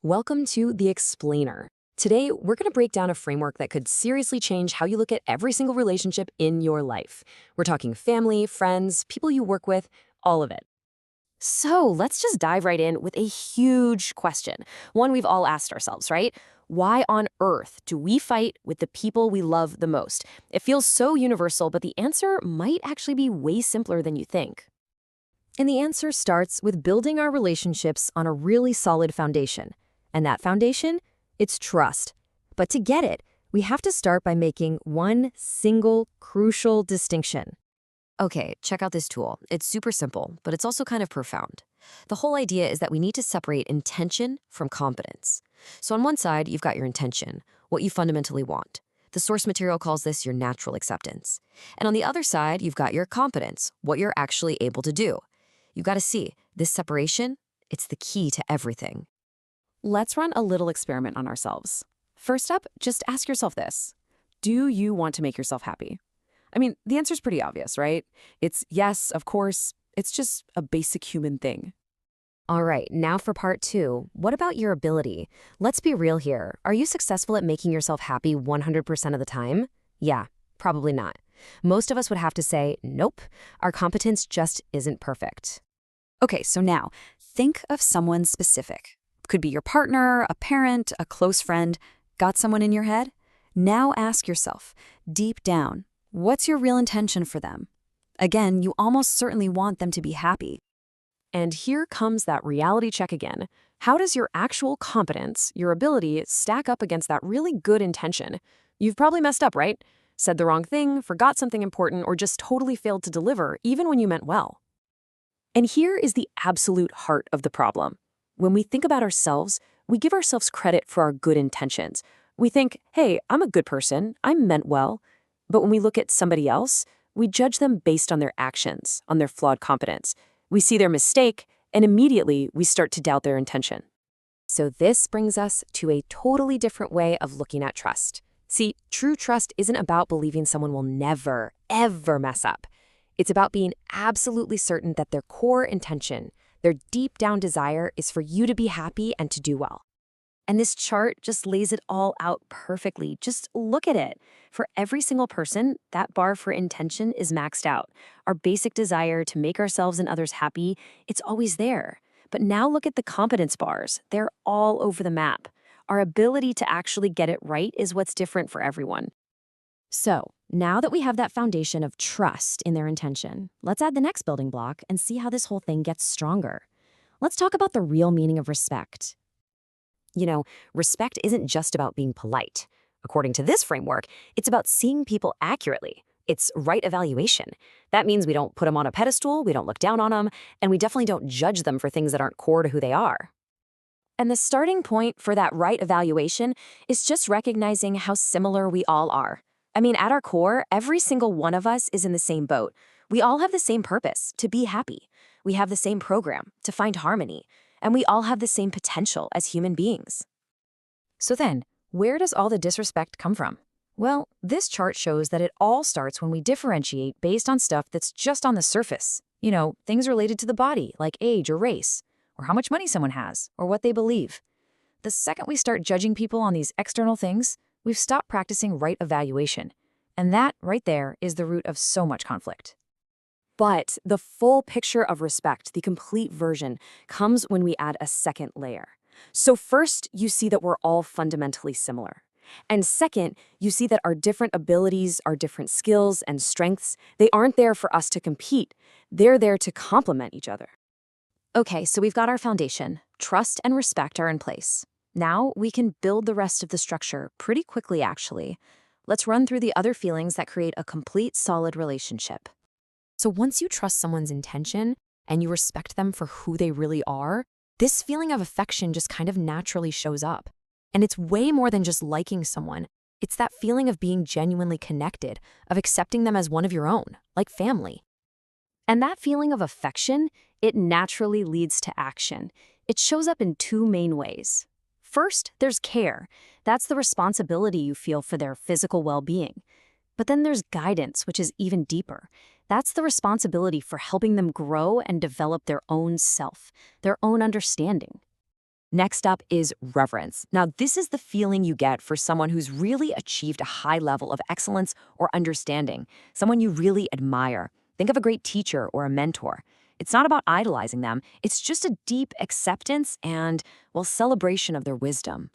Welcome to The Explainer. Today, we're going to break down a framework that could seriously change how you look at every single relationship in your life. We're talking family, friends, people you work with, all of it. So let's just dive right in with a huge question, one we've all asked ourselves, right? Why on earth do we fight with the people we love the most? It feels so universal, but the answer might actually be way simpler than you think. And the answer starts with building our relationships on a really solid foundation. And that foundation? It's trust. But to get it, we have to start by making one single crucial distinction. Okay, check out this tool. It's super simple, but it's also kind of profound. The whole idea is that we need to separate intention from competence. So on one side, you've got your intention, what you fundamentally want. The source material calls this your natural acceptance. And on the other side, you've got your competence, what you're actually able to do. You've got to see, this separation, it's the key to everything. Let's run a little experiment on ourselves. First up, just ask yourself this. Do you want to make yourself happy? I mean, the answer's pretty obvious, right? It's yes, of course. It's just a basic human thing. All right, now for part two. What about your ability? Let's be real here. Are you successful at making yourself happy 100% of the time? Yeah, probably not. Most of us would have to say, nope, our competence just isn't perfect. Okay, so now, think of someone specific. Could be your partner, a parent, a close friend. Got someone in your head? Now ask yourself, deep down, what's your real intention for them? Again, you almost certainly want them to be happy. And here comes that reality check again. How does your actual competence, your ability, stack up against that really good intention? You've probably messed up, right? Said the wrong thing, forgot something important, or just totally failed to deliver, even when you meant well. And here is the absolute heart of the problem. When we think about ourselves, we give ourselves credit for our good intentions. We think, hey, I'm a good person, I meant well. But when we look at somebody else, we judge them based on their actions, on their flawed competence. We see their mistake, and immediately we start to doubt their intention. So this brings us to a totally different way of looking at trust. See, true trust isn't about believing someone will never, ever mess up. It's about being absolutely certain that their core intention, their deep down desire is for you to be happy and to do well. And this chart just lays it all out perfectly. Just look at it. For every single person, that bar for intention is maxed out. Our basic desire to make ourselves and others happy, it's always there. But now look at the competence bars. They're all over the map. Our ability to actually get it right is what's different for everyone. So, now that we have that foundation of trust in their intention, let's add the next building block and see how this whole thing gets stronger. Let's talk about the real meaning of respect. You know, respect isn't just about being polite. According to this framework, it's about seeing people accurately. It's right evaluation. That means we don't put them on a pedestal, we don't look down on them, and we definitely don't judge them for things that aren't core to who they are. And the starting point for that right evaluation is just recognizing how similar we all are. I mean, at our core, every single one of us is in the same boat. We all have the same purpose, to be happy. We have the same program, to find harmony. And we all have the same potential as human beings. So then, where does all the disrespect come from? Well, this chart shows that it all starts when we differentiate based on stuff that's just on the surface. You know, things related to the body, like age or race, or how much money someone has, or what they believe. The second we start judging people on these external things, we've stopped practicing right evaluation. And that, right there, is the root of so much conflict. But the full picture of respect, the complete version, comes when we add a second layer. So first, you see that we're all fundamentally similar. And second, you see that our different abilities, our different skills and strengths, they aren't there for us to compete. They're there to complement each other. Okay, so we've got our foundation. Trust and respect are in place. Now we can build the rest of the structure pretty quickly, actually. Let's run through the other feelings that create a complete, solid relationship. So once you trust someone's intention and you respect them for who they really are, this feeling of affection just kind of naturally shows up. And it's way more than just liking someone. It's that feeling of being genuinely connected, of accepting them as one of your own, like family. And that feeling of affection, it naturally leads to action. It shows up in two main ways. First, there's care. That's the responsibility you feel for their physical well-being. But then there's guidance, which is even deeper. That's the responsibility for helping them grow and develop their own self, their own understanding. Next up is reverence. Now, this is the feeling you get for someone who's really achieved a high level of excellence or understanding, someone you really admire. Think of a great teacher or a mentor. It's not about idolizing them, it's just a deep acceptance and, well, celebration of their wisdom.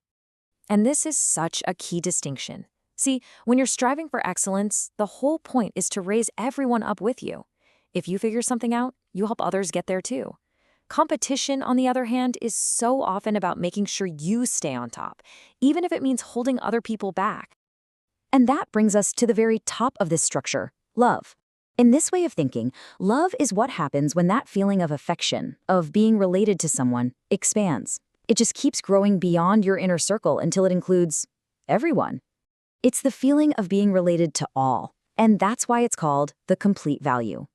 And this is such a key distinction. See, when you're striving for excellence, the whole point is to raise everyone up with you. If you figure something out, you help others get there too. Competition, on the other hand, is so often about making sure you stay on top, even if it means holding other people back. And that brings us to the very top of this structure, love. In this way of thinking, love is what happens when that feeling of affection, of being related to someone, expands. It just keeps growing beyond your inner circle until it includes everyone. It's the feeling of being related to all, and that's why it's called the complete value.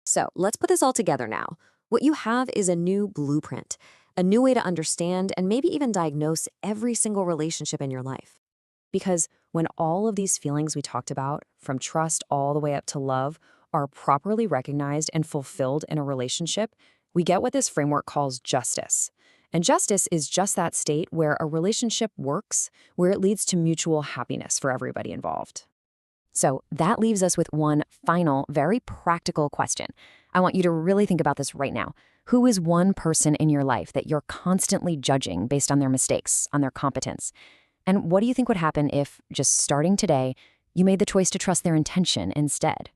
So let's put this all together now. What you have is a new blueprint, a new way to understand and maybe even diagnose every single relationship in your life. Because when all of these feelings we talked about, from trust all the way up to love, are properly recognized and fulfilled in a relationship, we get what this framework calls justice. And justice is just that state where a relationship works, where it leads to mutual happiness for everybody involved. So that leaves us with one final, very practical question. I want you to really think about this right now. Who is one person in your life that you're constantly judging based on their mistakes, on their competence? And what do you think would happen if, just starting today, you made the choice to trust their intention instead?